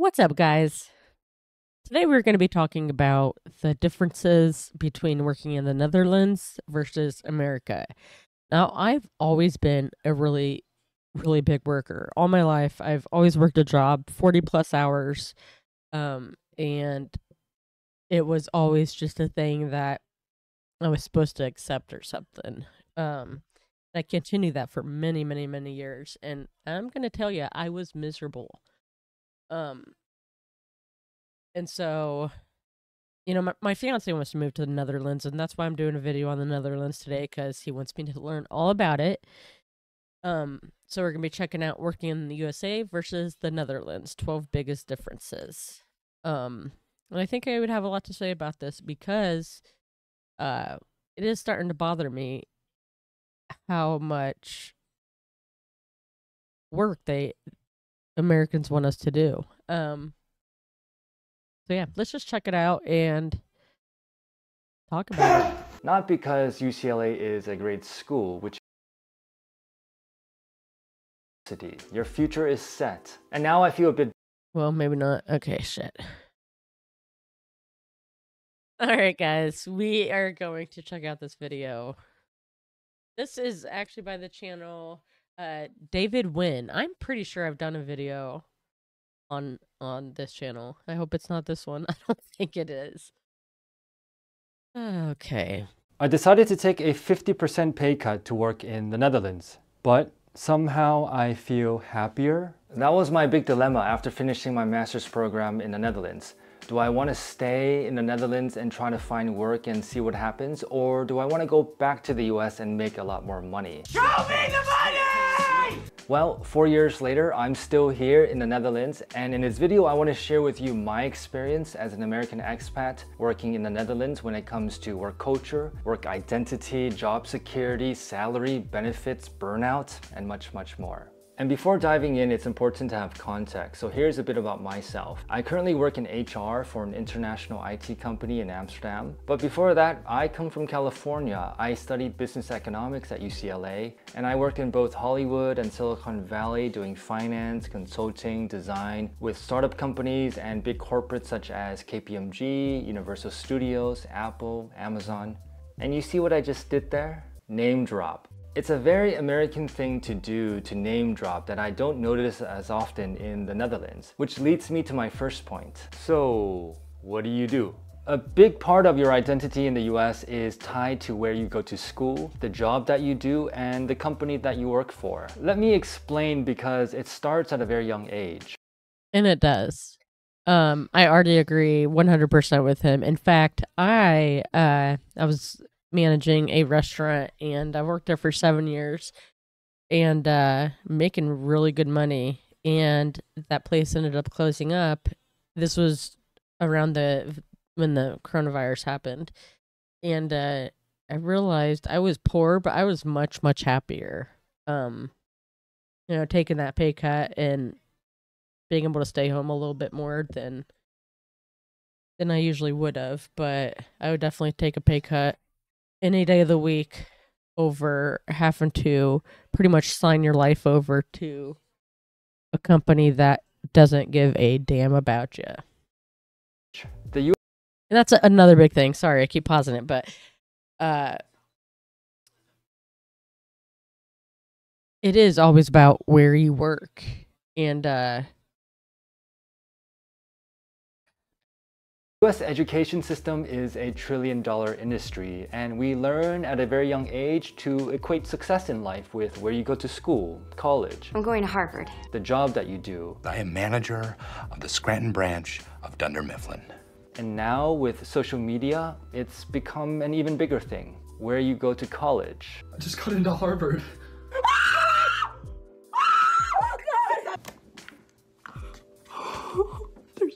What's up, guys? Today we're going to be talking about the differences between working in the Netherlands versus America. Now, I've always been a really big worker. All my life, I've always worked a job, 40 plus hours, and it was always just a thing that I was supposed to accept or something. I continued that for many years, and I'm going to tell you, I was miserable. Um, and so my fiance wants to move to the Netherlands, and that's why I'm doing a video on the Netherlands today, because he wants me to learn all about it. So we're gonna be checking out working in the USA versus the Netherlands, 12 biggest differences. And I think I would have a lot to say about this because it is starting to bother me how much work Americans want us to do. So yeah, let's just check it out and talk about it. Not because UCLA is a great school, which your future is set. And now I feel a bit... Well, maybe not. Okay, shit. Alright, guys, we are going to check out this video. This is actually by the channel David Wynn. I'm pretty sure I've done a video on this channel. I hope it's not this one. I don't think it is. Okay. I decided to take a 50% pay cut to work in the Netherlands, but somehow I feel happier. That was my big dilemma after finishing my master's program in the Netherlands. Do I want to stay in the Netherlands and try to find work and see what happens, or do I want to go back to the US and make a lot more money? Show me the money! Well, 4 years later, I'm still here in the Netherlands, and in this video I want to share with you my experience as an American expat working in the Netherlands when it comes to work culture, work identity, job security, salary, benefits, burnout, and much more. And before diving in, it's important to have context. So here's a bit about myself. I currently work in HR for an international IT company in Amsterdam. But before that, I come from California. I studied business economics at UCLA, and I worked in both Hollywood and Silicon Valley doing finance, consulting, design with startup companies and big corporates such as KPMG, Universal Studios, Apple, Amazon. And you see what I just did there? Name drop. It's a very American thing to do, to name drop, that I don't notice as often in the Netherlands, which leads me to my first point. So, what do? A big part of your identity in the US is tied to where you go to school, the job that you do, and the company that you work for. Let me explain, because it starts at a very young age. And it does. I already agree 100% with him. In fact, I was managing a restaurant, and I worked there for 7 years and making really good money, and that place ended up closing up. This was around when the coronavirus happened, and I realized I was poor, but I was much happier taking that pay cut and being able to stay home a little bit more than I usually would have. But I would definitely take a pay cut any day of the week over having to pretty much sign your life over to a company that doesn't give a damn about you. And that's another big thing. Sorry, I keep pausing it, but it is always about where you work. And US education system is a $1 trillion industry, and we learn at a very young age to equate success in life with where you go to school, college. I'm going to Harvard. The job that you do. I am manager of the Scranton branch of Dunder Mifflin. And now with social media, it's become an even bigger thing, where you go to college. I just got into Harvard.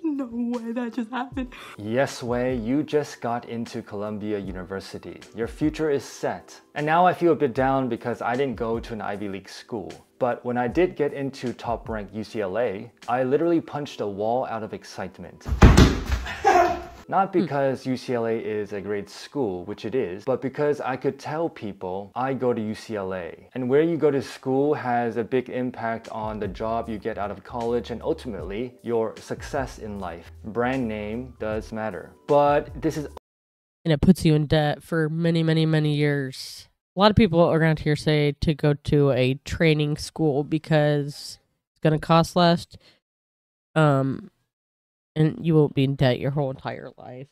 No way that just happened. Yes way, you just got into Columbia University. Your future is set. And now I feel a bit down because I didn't go to an Ivy League school. But when I did get into top-ranked UCLA, I literally punched a wall out of excitement. Not because UCLA is a great school, which it is, but because I could tell people I go to UCLA. And where you go to school has a big impact on the job you get out of college and ultimately your success in life. Brand name does matter. But this is... And it puts you in debt for many, many, many years. A lot of people around here say to go to a training school because it's going to cost less. And you won't be in debt your whole entire life.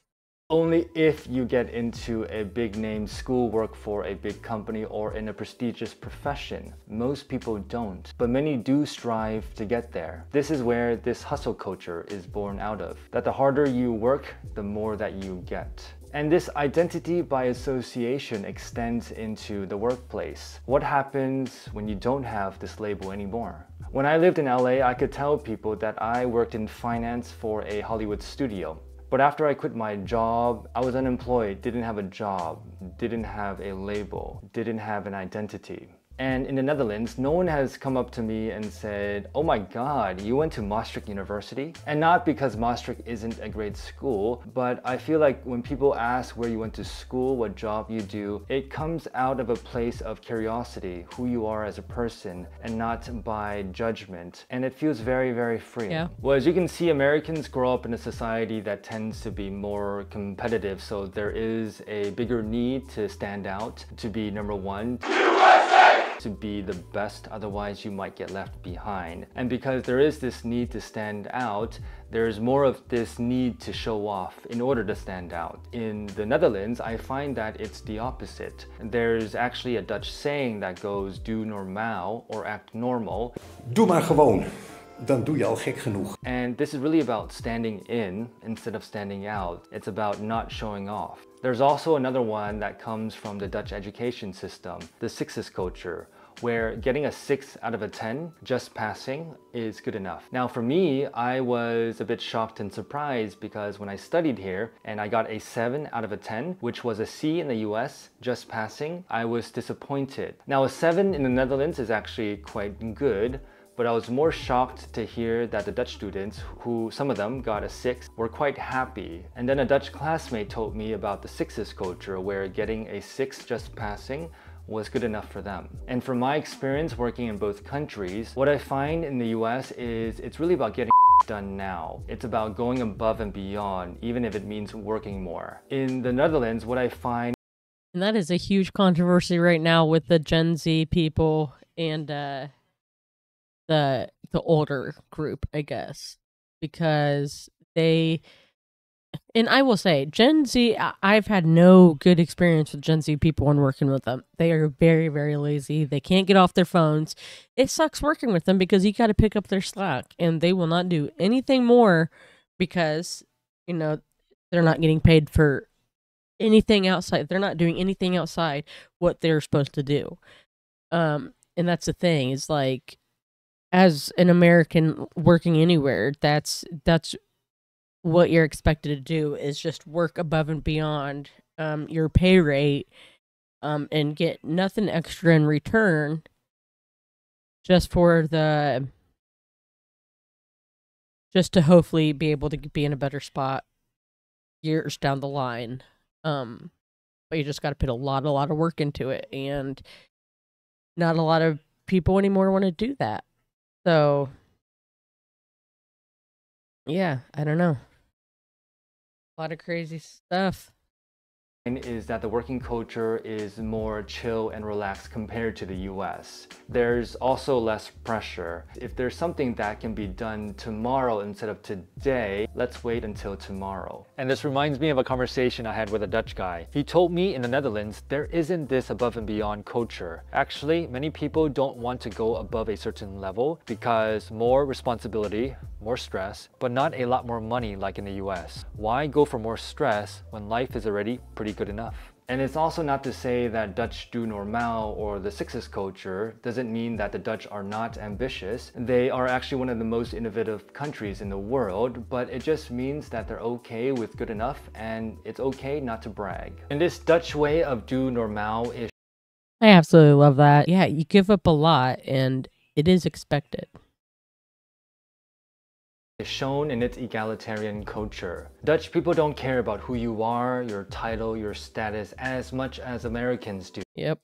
Only if you get into a big name school, work for a big company, or in a prestigious profession. Most people don't, but many do strive to get there. This is where this hustle culture is born out of. That the harder you work, the more that you get. And this identity by association extends into the workplace. What happens when you don't have this label anymore? When I lived in LA, I could tell people that I worked in finance for a Hollywood studio. But after I quit my job, I was unemployed, didn't have a job, didn't have a label, didn't have an identity. And in the Netherlands, no one has come up to me and said, "Oh my God, you went to Maastricht University?" And not because Maastricht isn't a great school, but I feel like when people ask where you went to school, what job you do, it comes out of a place of curiosity, who you are as a person, and not by judgment. And it feels very, very free. Yeah. Well, as you can see, Americans grow up in a society that tends to be more competitive, so there is a bigger need to stand out, to be number one. To be the best, otherwise you might get left behind. And because there is this need to stand out, there's more of this need to show off in order to stand out. In the Netherlands, I find that it's the opposite. There's actually a Dutch saying that goes, "Doe normaal," or act normal. Doe maar gewoon. Dan doe je al gek genoeg. And this is really about standing in instead of standing out. It's about not showing off. There's also another one that comes from the Dutch education system, the sixes culture, where getting a 6 out of a 10, just passing, is good enough. Now for me, I was a bit shocked and surprised because when I studied here and I got a 7 out of a 10, which was a C in the US, just passing, I was disappointed. Now a 7 in the Netherlands is actually quite good, but I was more shocked to hear that the Dutch students, who some of them got a 6, were quite happy. And then a Dutch classmate told me about the sixes culture, where getting a 6 just passing was good enough for them. And from my experience working in both countries, what I find in the US is it's really about getting done now. It's about going above and beyond, even if it means working more. In the Netherlands, what I find... And that is a huge controversy right now with the Gen Z people and the older group, I guess, because they... And I will say, Gen Z, I've had no good experience with Gen Z people when working with them. They are very, very lazy. They can't get off their phones. It sucks working with them because you got to pick up their slack, and they will not do anything more because, you know, they're not getting paid for anything outside. They're not doing anything outside what they're supposed to do. And that's the thing, is like, as an American working anywhere, that's what you're expected to do, is just work above and beyond your pay rate and get nothing extra in return, just to hopefully be able to be in a better spot years down the line. But you just got to put a lot of work into it, and not a lot of people anymore want to do that. So yeah, I don't know. A lot of crazy stuff. Is that the working culture is more chill and relaxed compared to the US. There's also less pressure. If there's something that can be done tomorrow instead of today, let's wait until tomorrow. And this reminds me of a conversation I had with a Dutch guy. He told me in the Netherlands, there isn't this above and beyond culture. Actually, many people don't want to go above a certain level because more responsibility, more stress, but not a lot more money like in the US. Why go for more stress when life is already pretty good enough? And it's also not to say that Dutch doe normaal or the sixes culture doesn't mean that the Dutch are not ambitious. They are actually one of the most innovative countries in the world, but it just means that they're okay with good enough, and it's okay not to brag. And this Dutch way of doe normaal is... I absolutely love that. Yeah, you give up a lot and it is expected. is shown in its egalitarian culture. Dutch people don't care about who you are, your title, your status as much as Americans do. Yep.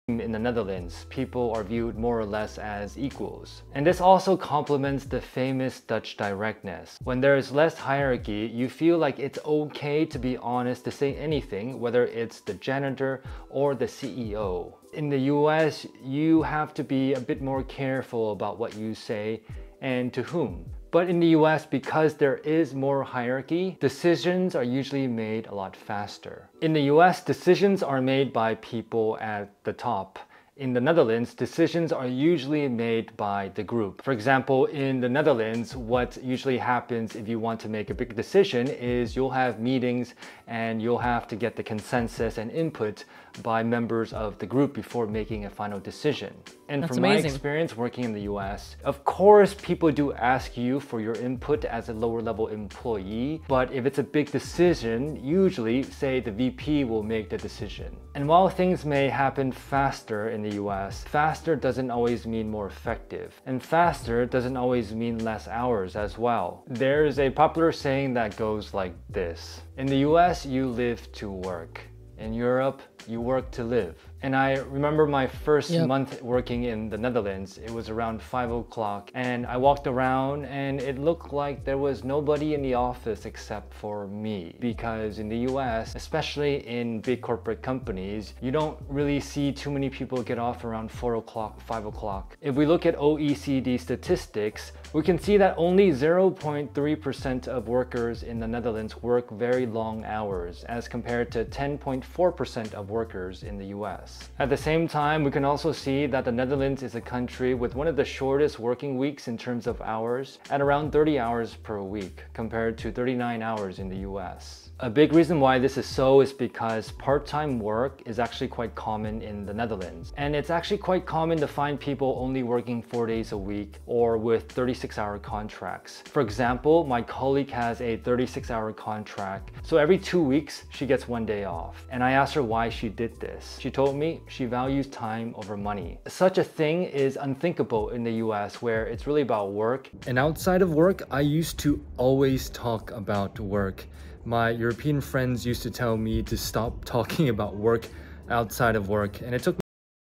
In the Netherlands, people are viewed more or less as equals. And this also complements the famous Dutch directness. When there is less hierarchy, you feel like it's okay to be honest to say anything, whether it's the janitor or the CEO. In the US, you have to be a bit more careful about what you say and to whom. But in the US, because there is more hierarchy, decisions are usually made a lot faster. In the US, decisions are made by people at the top. In the Netherlands, decisions are usually made by the group. For example, in the Netherlands, what usually happens if you want to make a big decision is you'll have meetings and you'll have to get the consensus and input by members of the group before making a final decision. And That's from amazing. my experience working in the US, of course people do ask you for your input as a lower level employee, but if it's a big decision, usually say the VP will make the decision. And while things may happen faster in the US, faster doesn't always mean more effective. And faster doesn't always mean less hours as well. There's a popular saying that goes like this: in the US, you live to work. In Europe, you work to live. And I remember my first month working in the Netherlands. It was around 5 o'clock and I walked around and it looked like there was nobody in the office except for me. Because in the US, especially in big corporate companies, you don't really see too many people get off around 4 o'clock, 5 o'clock. If we look at OECD statistics, we can see that only 0.3% of workers in the Netherlands work very long hours as compared to 10.4% of workers in the US. At the same time, we can also see that the Netherlands is a country with one of the shortest working weeks in terms of hours, at around 30 hours per week, compared to 39 hours in the US. A big reason why this is so is because part-time work is actually quite common in the Netherlands. And it's actually quite common to find people only working 4 days a week or with 36-hour contracts. For example, my colleague has a 36-hour contract, so every 2 weeks she gets 1 day off. And I asked her why she did this. She told me she values time over money. Such a thing is unthinkable in the US, where it's really about work. And outside of work, I used to always talk about work. My European friends used to tell me to stop talking about work outside of work, and it took me.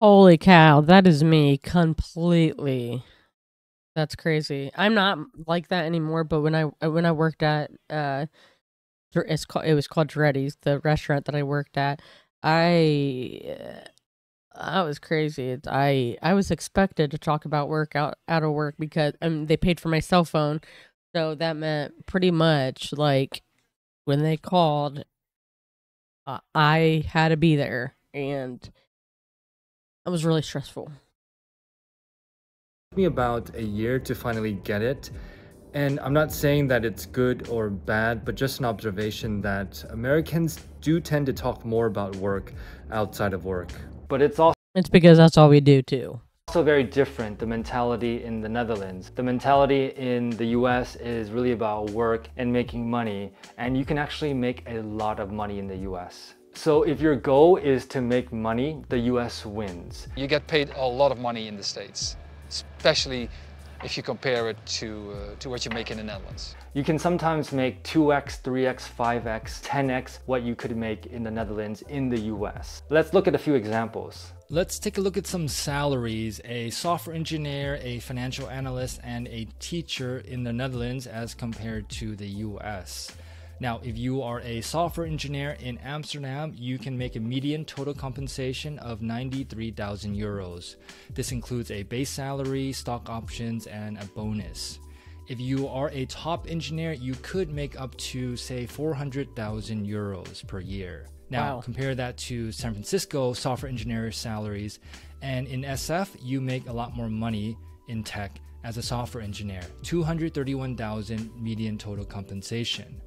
Holy cow, that is me completely. That's crazy. I'm not like that anymore, but when I worked at it was called Dreddy's, the restaurant that I worked at, I was crazy. I was expected to talk about work out of work because they paid for my cell phone, so that meant pretty much like when they called, I had to be there, and it was really stressful. Me about a year to finally get it. And I'm not saying that it's good or bad, but just an observation that Americans do tend to talk more about work outside of work. But it's because that's all we do too. also very different, the mentality in the Netherlands. The mentality in the US is really about work and making money, and you can actually make a lot of money in the US. So if your goal is to make money, the US wins. You get paid a lot of money in the States, especially if you compare it to what you make in the Netherlands. You can sometimes make 2x, 3x, 5x, 10x what you could make in the Netherlands in the US. Let's look at a few examples. Let's take a look at some salaries. A software engineer, a financial analyst, and a teacher in the Netherlands as compared to the US. Now, if you are a software engineer in Amsterdam, you can make a median total compensation of 93,000 euros. This includes a base salary, stock options, and a bonus. If you are a top engineer, you could make up to, say, 400,000 euros per year. Now, compare that to San Francisco software engineer salaries, and in SF, you make a lot more money in tech as a software engineer, 231,000 median total compensation.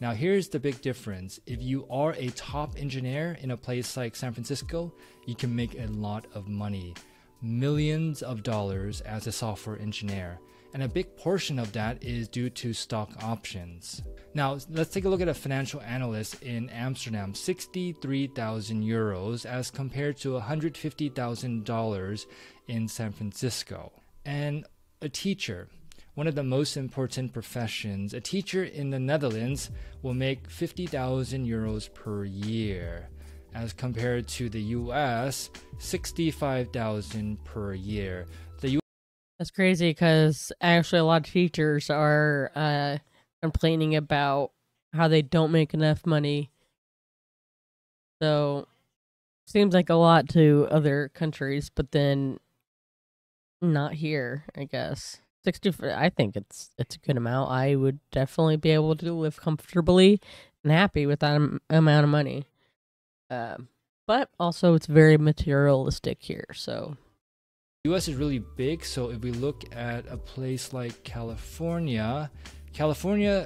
Now, here's the big difference. If you are a top engineer in a place like San Francisco, you can make a lot of money, millions of dollars as a software engineer. And a big portion of that is due to stock options. Now, let's take a look at a financial analyst in Amsterdam, 63,000 euros as compared to $150,000 in San Francisco. And a teacher, one of the most important professions. A teacher in the Netherlands will make 50,000 euros per year, as compared to the US, 65,000 per year. That's crazy because actually a lot of teachers are complaining about how they don't make enough money. So seems like a lot to other countries, but then not here, I guess. 60, I think it's a good amount. I would definitely be able to live comfortably and happy with that amount of money. But also it's very materialistic here, so US is really big, so if we look at a place like California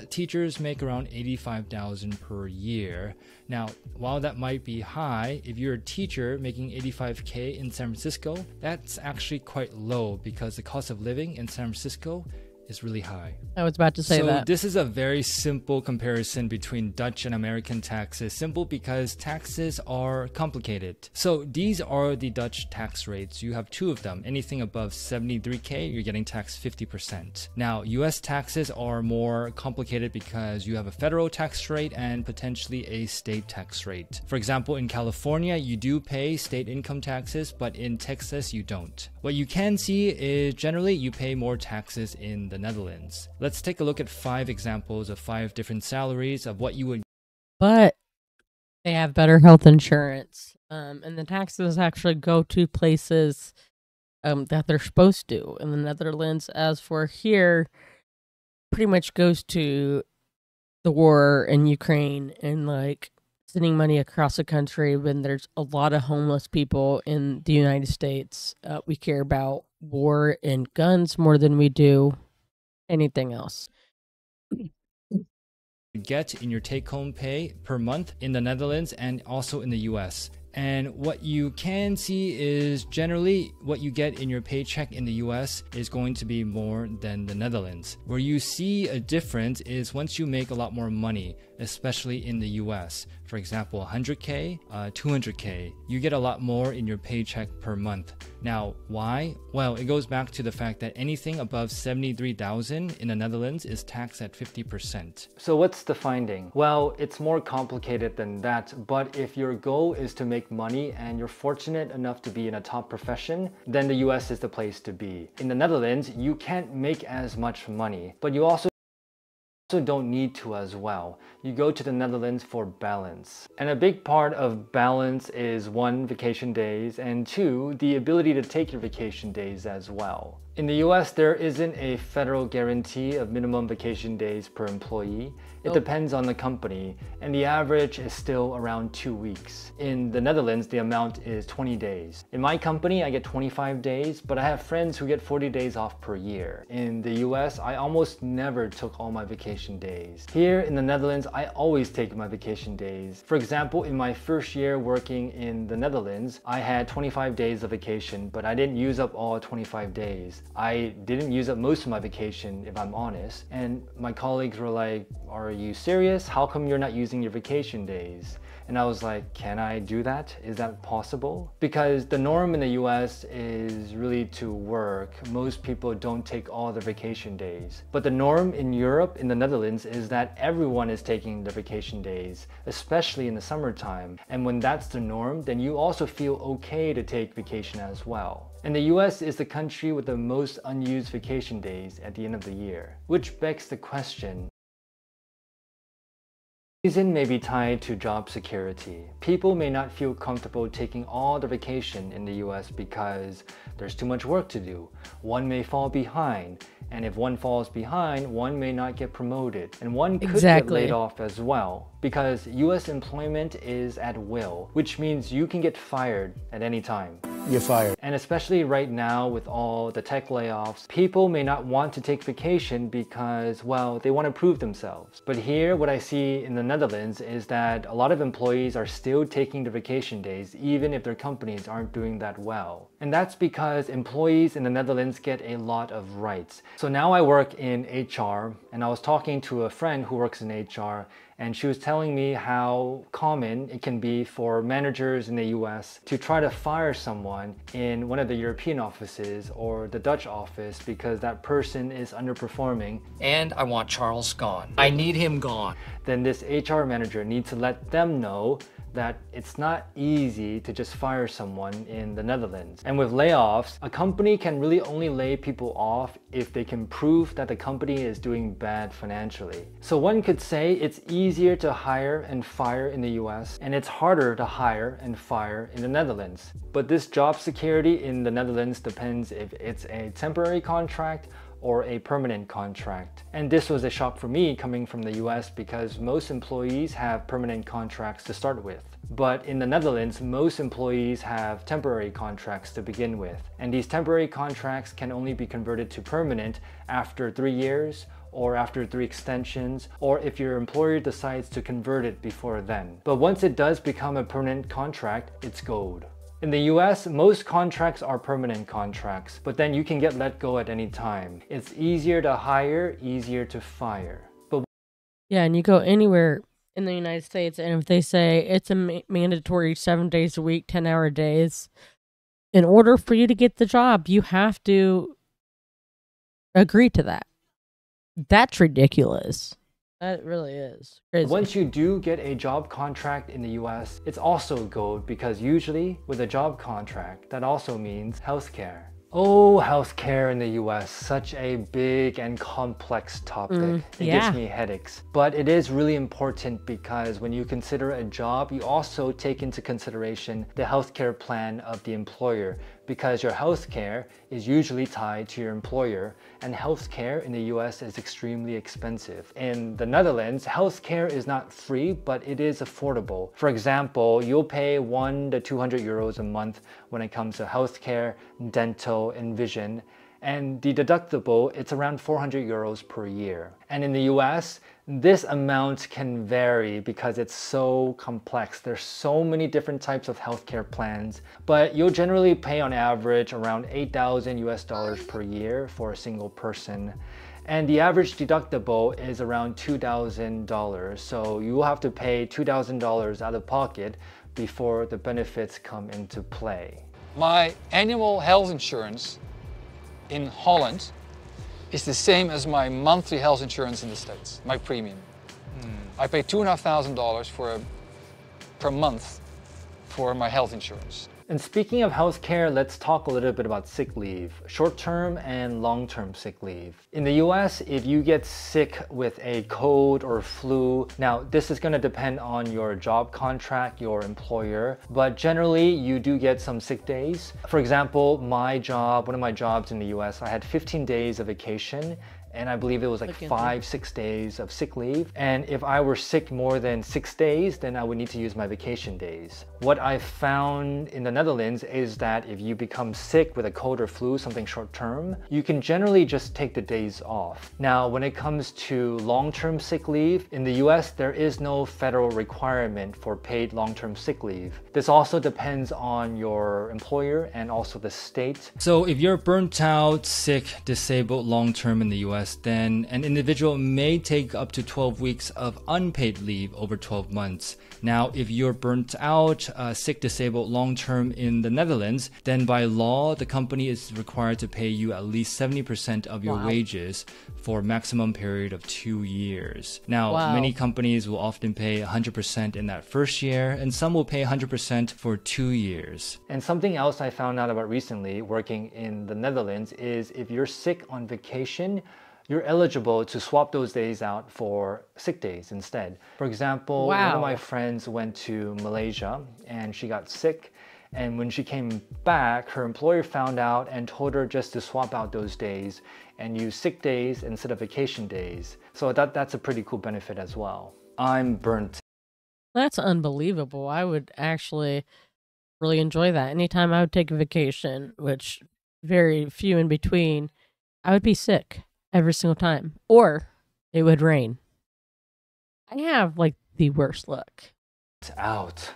teachers make around 85,000 per year. Now, while that might be high, if you're a teacher making 85K in San Francisco, that's actually quite low because the cost of living in San Francisco is really high. I was about to say that. So this is a very simple comparison between Dutch and American taxes. Simple because taxes are complicated. So these are the Dutch tax rates. You have two of them. Anything above 73K, you're getting taxed 50%. Now, US taxes are more complicated because you have a federal tax rate and potentially a state tax rate. For example, in California, you do pay state income taxes, but in Texas, you don't. What you can see is generally you pay more taxes in the Netherlands. Let's take a look at 5 examples of 5 different salaries of what you would. But they have better health insurance, and the taxes actually go to places that they're supposed to in the Netherlands. As for here, pretty much goes to the war in Ukraine and like sending money across the country when there's a lot of homeless people in the United States. We care about war and guns more than we do anything else. Get in your take-home pay per month in the Netherlands and also in the US. And what you can see is generally what you get in your paycheck in the US is going to be more than the Netherlands. Where you see a difference is once you make a lot more money, especially in the US. For example, 100K, 200K, you get a lot more in your paycheck per month. Now, why? Well, it goes back to the fact that anything above 73,000 in the Netherlands is taxed at 50%. So what's the finding? Well, it's more complicated than that, but if your goal is to make money and you're fortunate enough to be in a top profession, then the US is the place to be. In the Netherlands, you can't make as much money, but you also don't need to as well. You go to the Netherlands for balance. And a big part of balance is 1, vacation days, and 2, the ability to take your vacation days as well. In the US, there isn't a federal guarantee of minimum vacation days per employee. It depends on the company, and the average is still around 2 weeks. In the Netherlands, the amount is 20 days. In my company, I get 25 days, but I have friends who get 40 days off per year. In the US, I almost never took all my vacation days. Here in the Netherlands, I always take my vacation days. For example, in my first year working in the Netherlands, I had 25 days of vacation, but I didn't use up all 25 days. I didn't use up most of my vacation, if I'm honest. And my colleagues were like, "Are you serious? How come you're not using your vacation days?" And I was like, can I do that? Is that possible? Because the norm in the US is really to work. Most people don't take all their vacation days. But the norm in Europe, in the Netherlands, is that everyone is taking their vacation days, especially in the summertime. And when that's the norm, then you also feel okay to take vacation as well. And the US is the country with the most unused vacation days at the end of the year. Which begs the question, the reason may be tied to job security. People may not feel comfortable taking all the vacation in the US because there's too much work to do. One may fall behind, and if one falls behind, one may not get promoted, and one could get laid off as well. Because US employment is at will, which means you can get fired at any time. You're fired. And especially right now with all the tech layoffs, people may not want to take vacation because, well, they want to prove themselves. But here, what I see in the Netherlands is that a lot of employees are still taking the vacation days even if their companies aren't doing that well. And that's because employees in the Netherlands get a lot of rights. So now I work in HR, and I was talking to a friend who works in HR, And she was telling me how common it can be for managers in the US to try to fire someone in one of the European offices or the Dutch office because that person is underperforming. And I want Charles gone. I need him gone. Then this HR manager needs to let them know that it's not easy to just fire someone in the Netherlands. And with layoffs, a company can really only lay people off if they can prove that the company is doing bad financially. So one could say it's easier to hire and fire in the US, and it's harder to hire and fire in the Netherlands. But this job security in the Netherlands depends if it's a temporary contract or a permanent contract. And this was a shock for me coming from the US because most employees have permanent contracts to start with. But in the Netherlands, most employees have temporary contracts to begin with. And these temporary contracts can only be converted to permanent after 3 years or after 3 extensions, or if your employer decides to convert it before then. But once it does become a permanent contract, it's gold. In the US, most contracts are permanent contracts, but then you can get let go at any time. It's easier to hire, easier to fire. But Yeah, and you go anywhere in the United States, and if they say it's a mandatory 7 days a week, 10-hour days, in order for you to get the job, you have to agree to that. That's ridiculous. That really is crazy. once you do get a job contract in the US, it's also gold because usually with a job contract, that also means healthcare. Oh, healthcare in the US, such a big and complex topic. It yeah. gives me headaches. But it is really important because when you consider a job, you also take into consideration the healthcare plan of the employer because your healthcare is usually tied to your employer, and healthcare in the US is extremely expensive. In the Netherlands, healthcare is not free, but it is affordable. For example, you'll pay 100 to 200 euros a month when it comes to healthcare, dental, and vision. And the deductible, it's around 400 euros per year. And in the US, this amount can vary because it's so complex. There's so many different types of healthcare plans, but you'll generally pay on average around 8,000 US dollars per year for a single person. And the average deductible is around $2,000. So you will have to pay $2,000 out of pocket before the benefits come into play. My annual health insurance in Holland is the same as my monthly health insurance in the States, my premium. I pay $2,500 per month for my health insurance. And speaking of healthcare, let's talk a little bit about sick leave, short-term and long-term sick leave. In the US, if you get sick with a cold or flu, now this is going to depend on your job contract, your employer, but generally you do get some sick days. For example, one of my jobs in the US, I had 15 days of vacation, and I believe it was like 5-6 days of sick leave. And if I were sick more than 6 days, then I would need to use my vacation days. What I found in the Netherlands is that if you become sick with a cold or flu, something short term, you can generally just take the days off. Now, when it comes to long-term sick leave, in the US, there is no federal requirement for paid long-term sick leave. This also depends on your employer and also the state. So if you're burnt out, sick, disabled long-term in the US, then an individual may take up to 12 weeks of unpaid leave over 12 months. Now, if you're burnt out, sick, disabled long-term in the Netherlands, then by law, the company is required to pay you at least 70% of your wages for a maximum period of 2 years. Now, many companies will often pay 100% in that first year, and some will pay 100% for 2 years. And something else I found out about recently working in the Netherlands is if you're sick on vacation, you're eligible to swap those days out for sick days instead. For example, one of my friends went to Malaysia and she got sick. And when she came back, her employer found out and told her just to swap out those days and use sick days instead of vacation days. So that's a pretty cool benefit as well. I'm burnt. That's unbelievable. I would actually really enjoy that. Anytime I would take a vacation, which very few in between, I would be sick every single time, or it would rain. I have like the worst luck. Out.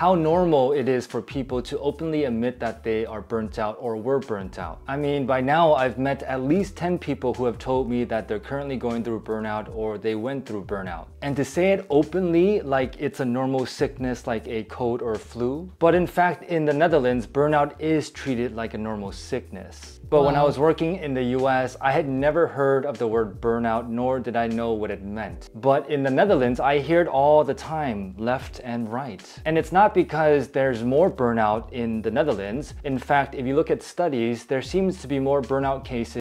how normal it is for people to openly admit that they are burnt out or were burnt out. I mean, by now I've met at least 10 people who have told me that they're currently going through burnout or they went through burnout. And to say it openly like it's a normal sickness like a cold or flu. But in fact, in the Netherlands, burnout is treated like a normal sickness. But when I was working in the US, I had never heard of the word burnout, nor did I know what it meant. But in the Netherlands, I hear it all the time, left and right. And it's not because there's more burnout in the Netherlands. In fact, if you look at studies, there seems to be more burnout cases.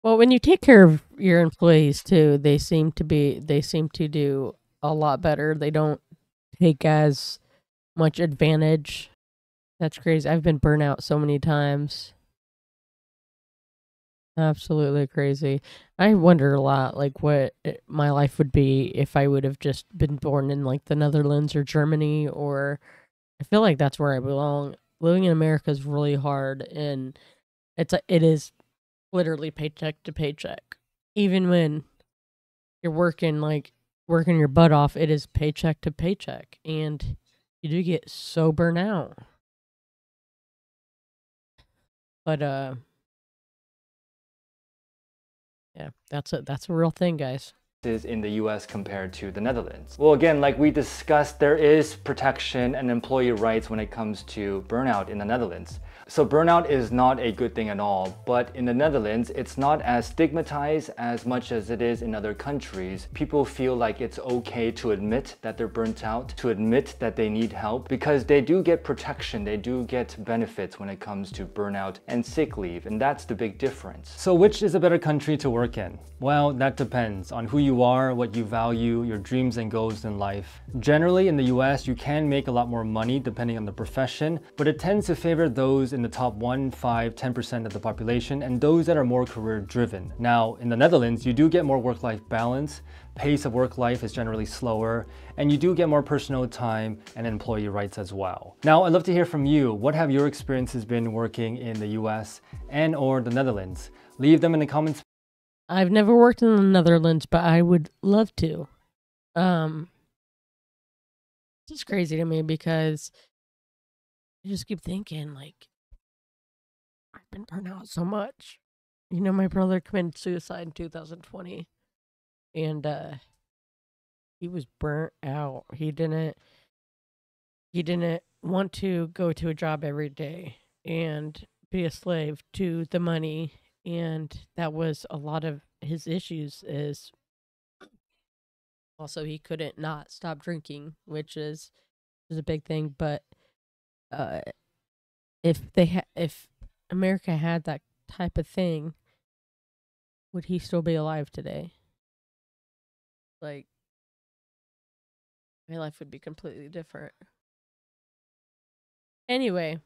Well, when you take care of your employees too, they seem to do a lot better. They don't take as much advantage. That's crazy. I've been burnt out so many times. Absolutely crazy. I wonder a lot, like, what my life would be if I would have just been born in, like, the Netherlands or Germany, or I feel like that's where I belong. Living in America is really hard, and it is literally paycheck to paycheck. Even when you're working your butt off, it is paycheck to paycheck, and you do get so burnt out. But yeah, that's a real thing, guys. In the US compared to the Netherlands. Well, again, like we discussed, there is protection and employee rights when it comes to burnout in the Netherlands. So burnout is not a good thing at all, but in the Netherlands, it's not as stigmatized as much as it is in other countries. People feel like it's okay to admit that they're burnt out, to admit that they need help, because they do get protection, they do get benefits when it comes to burnout and sick leave, and that's the big difference. So which is a better country to work in? Well, that depends on who you are, what you value, your dreams and goals in life. Generally, in the US, you can make a lot more money depending on the profession, but it tends to favor those in the top 1, 5, 10% of the population and those that are more career driven. Now, in the Netherlands, you do get more work-life balance, pace of work life is generally slower, and you do get more personal time and employee rights as well. Now, I'd love to hear from you. What have your experiences been working in the US and or the Netherlands? Leave them in the comments. I've never worked in the Netherlands, but I would love to. It's just crazy to me because I just keep thinking, like, I've been burnt out so much. You know, my brother committed suicide in 2020, and he was burnt out. He didn't want to go to a job every day and be a slave to the money, and that was a lot of his issues. Is also he couldn't not stop drinking, which is a big thing. But uh, if America had that type of thing, would he still be alive today? Like, my life would be completely different. Anyway,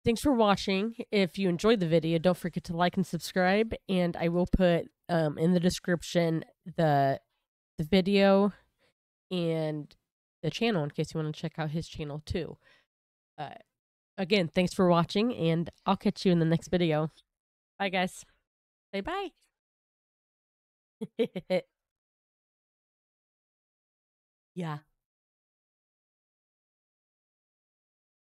thanks for watching. If you enjoyed the video, don't forget to like and subscribe, and I will put in the description the video and the channel in case you want to check out his channel too. Again, thanks for watching, and I'll catch you in the next video. Bye, guys. Say bye. Yeah.